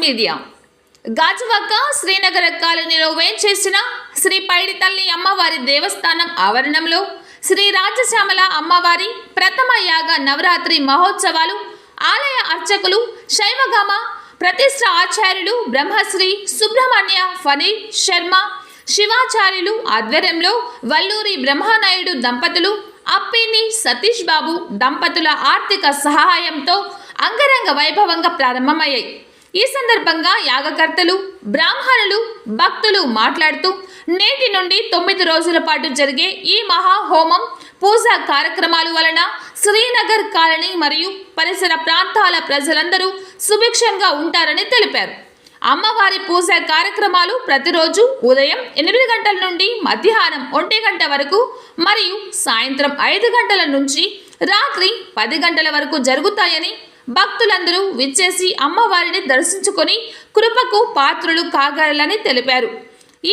Media Gajuwaka Srinagar కాలనీలో వేంచేసిన శ్రీ పైడి తల్లి అమ్మవారి దేవస్థానం ఆవరణంలో శ్రీ రాజశ్యామల అమ్మవారి ప్రథమ యాగ నవరాత్రి మహోత్సవాలు ఆలయ అర్చకులు శైవగామ ప్రతిష్ఠ ఆచార్యులు బ్రహ్మశ్రీ సుబ్రహ్మణ్య ఫణి శర్మ శివాచార్యులు ఆధ్వర్యంలో వల్లూరి బ్రహ్మనాయుడు దంపతులు అప్పిని సతీష్ బాబు దంపతుల ఆర్థిక సహాయంతో అంగరంగ వైభవంగా ప్రారంభమయ్యాయి. ఈ సందర్భంగా యాగకర్తలు బ్రాహ్మణులు భక్తులు మాట్లాడుతూ నేటి నుండి 9 రోజుల పాటు జరిగే ఈ మహా హోమం పూజా కార్యక్రమాల వలన శ్రీనగర్ కాలనీ మరియు పరిసర ప్రాంతాల ప్రజలందరూ సుభిక్షంగా ఉంటారని తెలిపారు. అమ్మవారి పూజా కార్యక్రమాలు ప్రతిరోజు ఉదయం 8 గంటల నుండి మధ్యాహ్నం 1 గంట వరకు మరియు సాయంత్రం 5 గంటల నుంచి రాత్రి 10 గంటల వరకు జరుగుతాయని భక్తులందరూ విచ్చేసి అమ్మవారిని దర్శించుకొని కృపకు పాత్రులు కాగలరని తెలిపారు.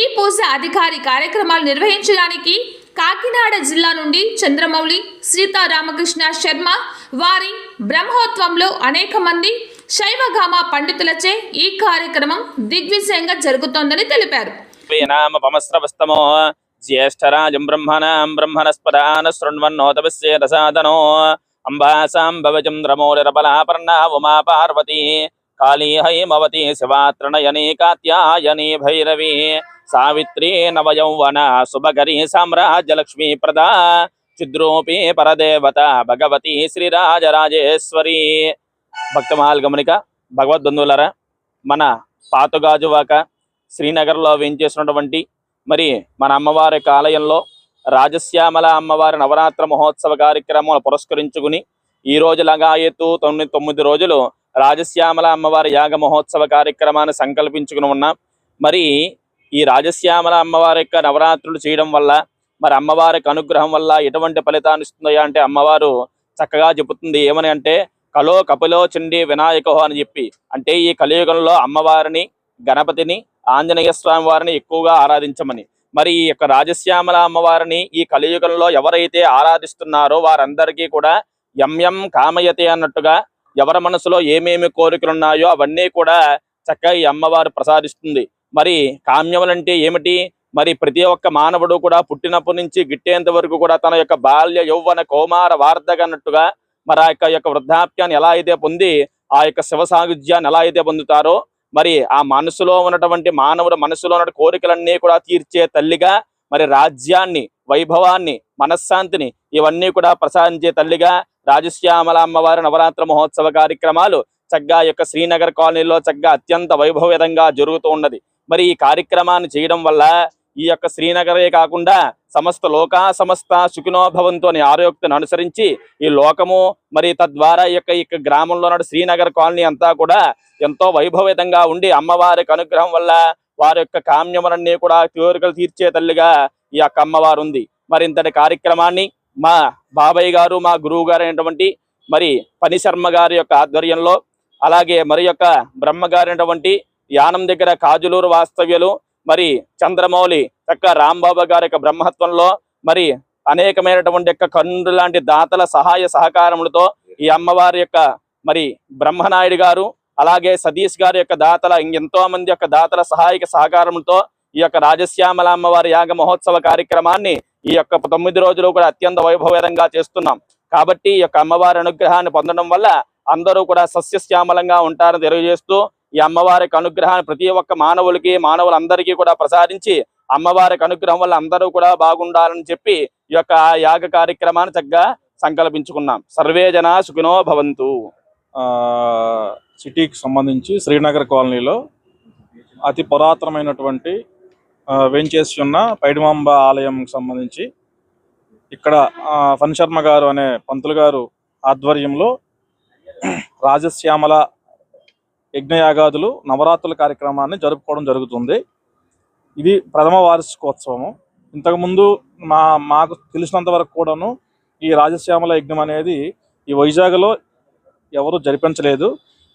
ఈ పూజ అధికారి కార్యక్రమాలు నిర్వహించడానికి కాకినాడ జిల్లా నుండి చంద్రమౌళి సీతారామకృష్ణ శర్మ వారి బ్రహ్మోత్సవంలో అనేక మంది శైవగామ పండితులచే ఈ కార్యక్రమం దిగ్విజయంగా జరుగుతోందని తెలిపారు. జ్యేష్ఠరాజం బ్రహ్మణస్పదాన శృణ్వన్నోతపస్య రసాదనో అంబాసాం భవచంద్రమౌళిరబలాపర్ణా ఉమా పార్వతీ కాళీ హైమవతి శివాత్రణయనీ కాత్యాయనీ భైరవీ సావిత్రీ నవయౌవన శుభకరీ సామ్రాజ్యలక్ష్మీ ప్రదా చిద్రూపీ పరదేవత భగవతి శ్రీరాజరాజేశ్వరి. భక్తమహాల్ గమనిక భగవద్బంధువులరా, మన పాతగాజువాక శ్రీనగర్లో వేయించేసినటువంటి మరి మన అమ్మవారి ఆలయంలో రాజశ్యామల అమ్మవారి నవరాత్రి మహోత్సవ కార్యక్రమం పురస్కరించుకుని ఈ రోజు లగాయత్తు 9 రోజులు రాజశ్యామల అమ్మవారి యాగ మహోత్సవ కార్యక్రమాన్ని సంకల్పించుకుని ఉన్నాం. మరి ఈ రాజశ్యామల అమ్మవారి యొక్క నవరాత్రులు చేయడం వల్ల మరి అమ్మవారికి అనుగ్రహం వల్ల ఎటువంటి ఫలితాన్ని ఇస్తుందయ్యా అంటే అమ్మవారు చక్కగా చెబుతుంది. ఏమని అంటే కలో కపిలో చండీ వినాయకో అని చెప్పి, అంటే ఈ కలియుగంలో అమ్మవారిని గణపతిని ఆంజనేయ స్వామి వారిని ఎక్కువగా ఆరాధించమని. మరి ఈ యొక్క రాజశ్యామల అమ్మవారిని ఈ కలియుగంలో ఎవరైతే ఆరాధిస్తున్నారో వారందరికీ కూడా యమ్యం కామయతే అన్నట్టుగా ఎవరి మనసులో ఏమేమి కోరికలు ఉన్నాయో అవన్నీ కూడా చక్కగా ఈ అమ్మవారు ప్రసాదిస్తుంది. మరి కామ్యములంటే ఏమిటి? మరి ప్రతి ఒక్క మానవుడు కూడా పుట్టినప్పటి నుంచి గిట్టేంత వరకు కూడా తన యొక్క బాల్య యౌవన కౌమార వార్ధక అన్నట్టుగా మరి ఆ యొక్క వృద్ధాప్యాన్ని ఎలా అయితే పొంది ఆ యొక్క శివ సాయుధ్యాన్ని ఎలా అయితే పొందుతారో మరి ఆ మనసులో ఉన్నటువంటి మానవుడు మనసులో ఉన్న కోరికలన్నీ కూడా తీర్చే తల్లిగా, మరి రాజ్యాన్ని వైభవాన్ని మనశ్శాంతిని ఇవన్నీ కూడా ప్రసాదించే తల్లిగా రాజశ్యామల అమ్మవారి నవరాత్రి మహోత్సవ కార్యక్రమాలు చక్కగా యొక్క శ్రీనగర్ కాలనీలో చక్కగా అత్యంత వైభవేదంగా జరుగుతూ ఉన్నది. మరి ఈ కార్యక్రమాన్ని చేయడం వల్ల ఈ యొక్క శ్రీనగరే కాకుండా సమస్త లోకా సమస్త సుఖినోభవంతో అనే ఆరోగ్యతను అనుసరించి ఈ లోకము మరి తద్వారా ఈ యొక్క గ్రామంలో ఉన్న శ్రీనగర్ కాలనీ అంతా కూడా ఎంతో వైభవేతంగా ఉండి అమ్మవారికి అనుగ్రహం వల్ల వారి యొక్క కామ్యములన్నీ కూడా కోరికలు తీర్చే తల్లిగా ఈ యొక్క అమ్మవారు ఉంది. మరి ఇంతటి కార్యక్రమాన్ని మా బాబాయ్ గారు మా గురువు గారు అయినటువంటి మరి ఫణి శర్మ గారి యొక్క ఆధ్వర్యంలో, అలాగే మరి యొక్క బ్రహ్మగారు అయినటువంటి యానం దగ్గర కాజులూరు వాస్తవ్యులు మరి చంద్రమౌళి చక్క రాంబాబు గారి యొక్క బ్రహ్మత్వంలో మరి అనేకమైనటువంటి యొక్క కన్నులు లాంటి దాతల సహాయ సహకారములతో ఈ అమ్మవారి యొక్క మరి బ్రహ్మనాయుడు గారు అలాగే సతీష్ గారి యొక్క దాతల ఎంతో మంది యొక్క దాతల సహాయక సహకారంతో ఈ యొక్క రాజశ్యామల అమ్మవారి యాగ మహోత్సవ కార్యక్రమాన్ని ఈ యొక్క 9 రోజులు కూడా అత్యంత వైభవేదంగా చేస్తున్నాం. కాబట్టి ఈ యొక్క అమ్మవారి అనుగ్రహాన్ని పొందడం వల్ల అందరూ కూడా సస్యశ్యామలంగా ఉంటారని తెలియజేస్తూ ఈ అమ్మవారికి అనుగ్రహాన్ని ప్రతి ఒక్క మానవులందరికీ కూడా ప్రసాదించి అమ్మవారికి అనుగ్రహం వల్ల అందరూ కూడా బాగుండాలని చెప్పి ఈ యొక్క యాగ కార్యక్రమాన్ని చక్కగా సంకల్పించుకున్నాం. సర్వే జనా సుఖినో భవంతు. సిటీకి సంబంధించి శ్రీనగర్ కాలనీలో అతి పురాతనమైనటువంటి వెంచేసి ఉన్న పైడిమాంబ ఆలయం సంబంధించి ఇక్కడ ఫణి శర్మ గారు అనే పంతులు గారు ఆధ్వర్యంలో రాజశ్యామల యజ్ఞయాగాదులు నవరాత్రుల కార్యక్రమాన్ని జరుపుకోవడం జరుగుతుంది. ఇది ప్రథమ వార్షికోత్సవము. ఇంతకుముందు మాకు తెలిసినంత వరకు కూడాను ఈ రాజశ్యామల యజ్ఞం అనేది ఈ వైజాగ్లో ఎవరు జరిపించలేదు.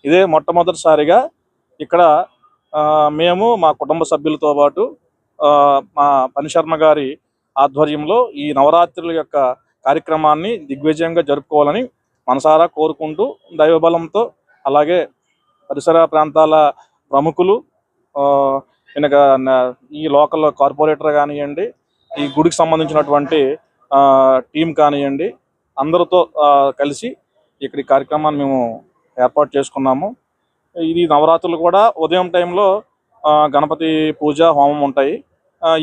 ఇదే మొట్టమొదటిసారిగా ఇక్కడ మేము మా కుటుంబ సభ్యులతో పాటు మా ఫణి శర్మ గారి ఆధ్వర్యంలో ఈ నవరాత్రుల యొక్క కార్యక్రమాన్ని దిగ్విజయంగా జరుపుకోవాలని మనసారా కోరుకుంటూ దైవబలంతో అలాగే పరిసర ప్రాంతాల ప్రముఖులు, ఆ, వెనక ఈ లోకల్ కార్పొరేటర్ కానివ్వండి, ఈ గుడికి సంబంధించినటువంటి టీం కానివ్వండి, అందరితో కలిసి ఇక్కడ ఈ కార్యక్రమాన్ని మేము ఏర్పాటు చేసుకున్నాము. ఇది నవరాత్రులు కూడా ఉదయం టైంలో గణపతి పూజ హోమం ఉంటాయి.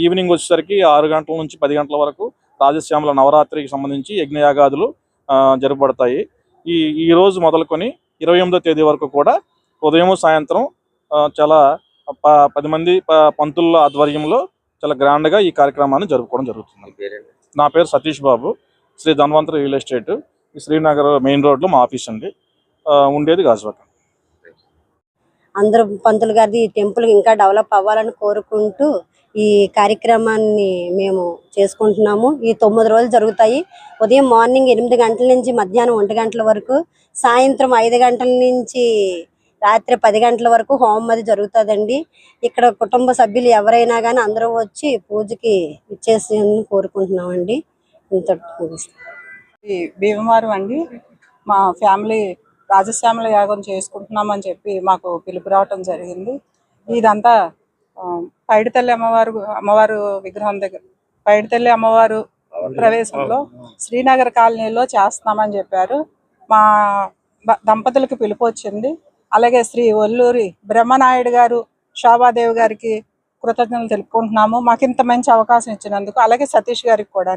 ఈవినింగ్ వచ్చేసరికి 6 గంటల నుంచి 10 గంటల వరకు రాజశ్యామల నవరాత్రికి సంబంధించి యజ్ఞయాగాదులు జరపబడతాయి. ఈ రోజు మొదలుకొని 28వ తేదీ వరకు కూడా ఉదయం సాయంత్రం చాలా 10 మంది పంతుల ఆధ్వర్యంలో చాలా గ్రాండ్గా ఈ కార్యక్రమాన్ని జరుపుకోవడం జరుగుతుంది. నా పేరు Satish Babu, Shri Dhanvantari real estate, Srinagar main రోడ్లో మా ఆఫీస్ అండి. ఉండేది గాజువాక. అందరూ పంతులు గారిది ఈ టెంపుల్ ఇంకా డెవలప్ అవ్వాలని కోరుకుంటూ ఈ కార్యక్రమాన్ని మేము చేసుకుంటున్నాము. ఈ 9 రోజులు జరుగుతాయి. ఉదయం మార్నింగ్ 8 గంటల నుంచి మధ్యాహ్నం 1 గంటల వరకు, సాయంత్రం 5 గంటల నుంచి రాత్రి 10 గంటల వరకు హోమం అది జరుగుతుందండి. ఇక్కడ కుటుంబ సభ్యులు ఎవరైనా కానీ అందరూ వచ్చి పూజకి ఇచ్చేసి కోరుకుంటున్నామండి. ఇంత భీమవరం అండి. మా ఫ్యామిలీ రాజశ్యామల యాగం చేసుకుంటున్నామని చెప్పి మాకు పిలుపు రావటం జరిగింది. ఇదంతా పైడితల్లి అమ్మవారు విగ్రహం దగ్గర, పైడితల్లి అమ్మవారు ప్రవేశంలో శ్రీనగర్ కాలనీలో చేస్తున్నామని చెప్పారు. మా దంపతులకు పిలుపు వచ్చింది. అలాగే శ్రీ ఒల్లూరి బ్రహ్మనాయుడు గారు, శోభాదేవి గారికి కృతజ్ఞతలు తెలుపుకుంటున్నాము. మాకు ఇంత మంచి అవకాశం ఇచ్చినందుకు, అలాగే సతీష్ గారికి కూడా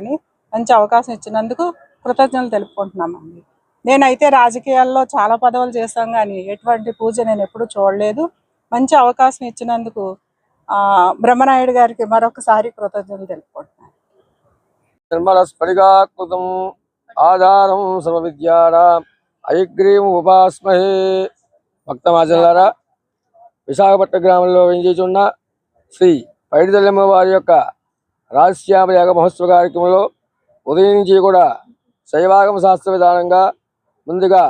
మంచి అవకాశం ఇచ్చినందుకు కృతజ్ఞతలు తెలుపుకుంటున్నామండి. నేనైతే రాజకీయాల్లో చాలా పదవులు చేశాను, కానీ ఎటువంటి పూజ నేను ఎప్పుడూ చూడలేదు. మంచి అవకాశం ఇచ్చినందుకు బ్రహ్మనాయుడు గారికి మరొకసారి కృతజ్ఞతలు తెలుపుకుంటున్నాను. నిర్మల స్ఫటికాకృతం ఆధారం సర్వవిద్యానాం హయగ్రీవం ఉపాస్మహే. భక్తమాజనులారా, విశాఖపట్నం గ్రామంలో వెంచేచున్న శ్రీ పైడితల్లమ్మ వారి యొక్క రాజశ్యామ యాగ మహోత్సవ కార్యక్రమంలో ఉదయం నుంచి కూడా శైవాగమ శాస్త్ర విధానంగా ముందుగా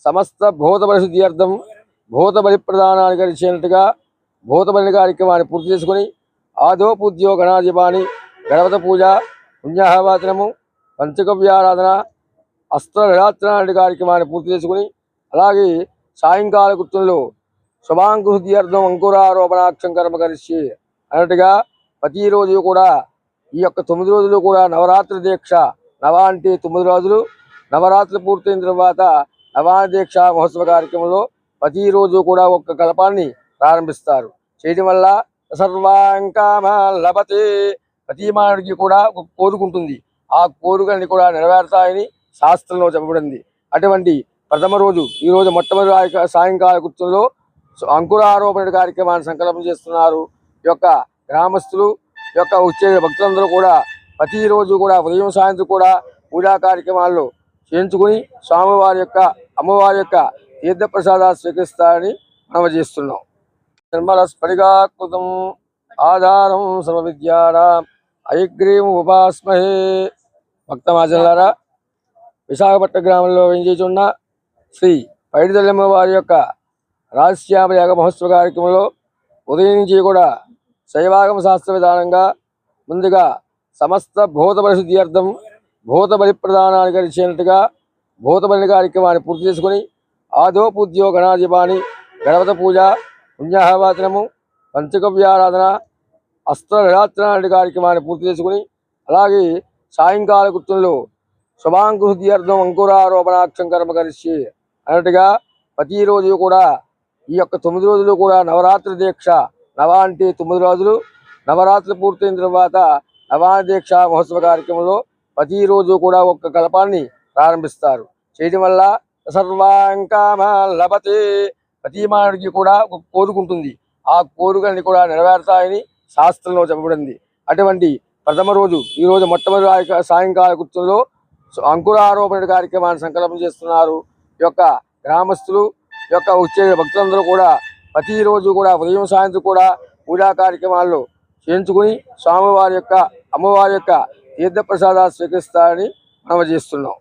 సమస్త భూత పరిశుద్ధి అర్థం భూత బలి ప్రదానానికి ఇచ్చినట్టుగా భూత బలి కార్యక్రమాన్ని పూర్తి చేసుకుని ఆదోపూజ్యో గణాధిపాని గణపతి పూజ, పుణ్యాహవాచనము, పంచగవ్యారాధన, అస్త్ర నిరాత్రణ లాంటి కార్యక్రమాన్ని పూర్తి చేసుకుని, అలాగే సాయంకాల కృత్యంలో శుభాంకుశుద్ధి అర్థం అంకురారోపణాక్షం కర్మ కరిష్యే అన్నట్టుగా ప్రతిరోజు కూడా ఈ యొక్క 9 రోజులు కూడా నవరాత్రి దీక్ష. నవ అంటే 9 రోజులు, నవరాత్రులు పూర్తయిన తర్వాత నవాన దీక్ష మహోత్సవ కార్యక్రమంలో ప్రతిరోజు కూడా ఒక్క కల్పాన్ని ప్రారంభిస్తారు. చేయడం వల్ల సర్వాంకామ లభతే, ప్రతి మానవుడికి కూడా ఒక కోరుకుంటుంది. ఆ కోరికల్ని కూడా నెరవేరుతాయని శాస్త్రంలో చెప్పబడింది. అటువంటి ప్రథమ రోజు ఈ రోజు మొట్టమొదటి సాయంకాల కృత్యంలో అంకురారోపణ కార్యక్రమాన్ని సంకల్పం చేస్తున్నారు. ఈ యొక్క గ్రామస్తులు, ఈ యొక్క వచ్చే భక్తులందరూ కూడా ప్రతిరోజు కూడా ఉదయం సాయంత్రం కూడా పూజా కార్యక్రమాల్లో చేయించుకుని స్వామివారి యొక్క అమ్మవారి యొక్క తీర్థప్రసాదాలు స్వీకరిస్తారని మనం చేస్తున్నాం. నిర్మల స్ఫటికాకృతం ఆధారం సర్వవిద్యానాం హయగ్రీవం ఉపాస్మహే. భక్తమాజనులారా, విశాఖపట్నం గ్రామంలో వెంచేచున్న శ్రీ పైడితల్లమ్మ వారి యొక్క రాజశ్యామ యాగ మహోత్సవ కార్యక్రమంలో ఉదయం నుంచి కూడా శైవాగమ శాస్త్ర విధానంగా ముందుగా సమస్త భూత పరిశుద్ధి అర్థం భూత బలి ప్రదానానికి ఇచ్చినట్టుగా భూత బలి కార్యక్రమాన్ని పూర్తి చేసుకుని ఆదోపూజ్యో గణాధిపాని గణపతి పూజ, పుణ్యాహవాచనము, పంచగవ్యారాధన, అస్త్ర నిరాత్రణ లాంటి కార్యక్రమాన్ని పూర్తి చేసుకుని, అలాగే సాయంకాల కృత్యంలో శుభాంకుశుద్ధి అర్థం అంకురారోపణాక్షం కర్మ కరిష్యే అన్నట్టుగా ప్రతిరోజు కూడా ఈ యొక్క 9 రోజులు కూడా నవరాత్రి దీక్ష. నవ అంటే 9 రోజులు, నవరాత్రులు పూర్తయిన తర్వాత నవాన దీక్ష మహోత్సవ కార్యక్రమంలో ప్రతిరోజు కూడా ఒక్క కల్పాన్ని ప్రారంభిస్తారు. చేయడం వల్ల సర్వాంకామ లభతే, ప్రతి మానవుడికి కూడా ఒక కోరుకుంటుంది. ఆ కోరికల్ని కూడా నెరవేరుతాయని శాస్త్రంలో చెప్పబడింది. అటువంటి ప్రథమ రోజు ఈ రోజు మొట్టమొదటి సాయంకాల కృత్యంలో అంకురారోపణ కార్యక్రమాన్ని సంకల్పం చేస్తున్నారు. ఈ యొక్క గ్రామస్తులు, ఈ యొక్క వచ్చే భక్తులందరూ కూడా ప్రతిరోజు కూడా ఉదయం సాయంత్రం కూడా పూజా కార్యక్రమాల్లో చేయించుకుని స్వామివారి యొక్క అమ్మవారి యొక్క తీర్థప్రసాదాలు స్వీకరిస్తారని మనం చేస్తున్నాం.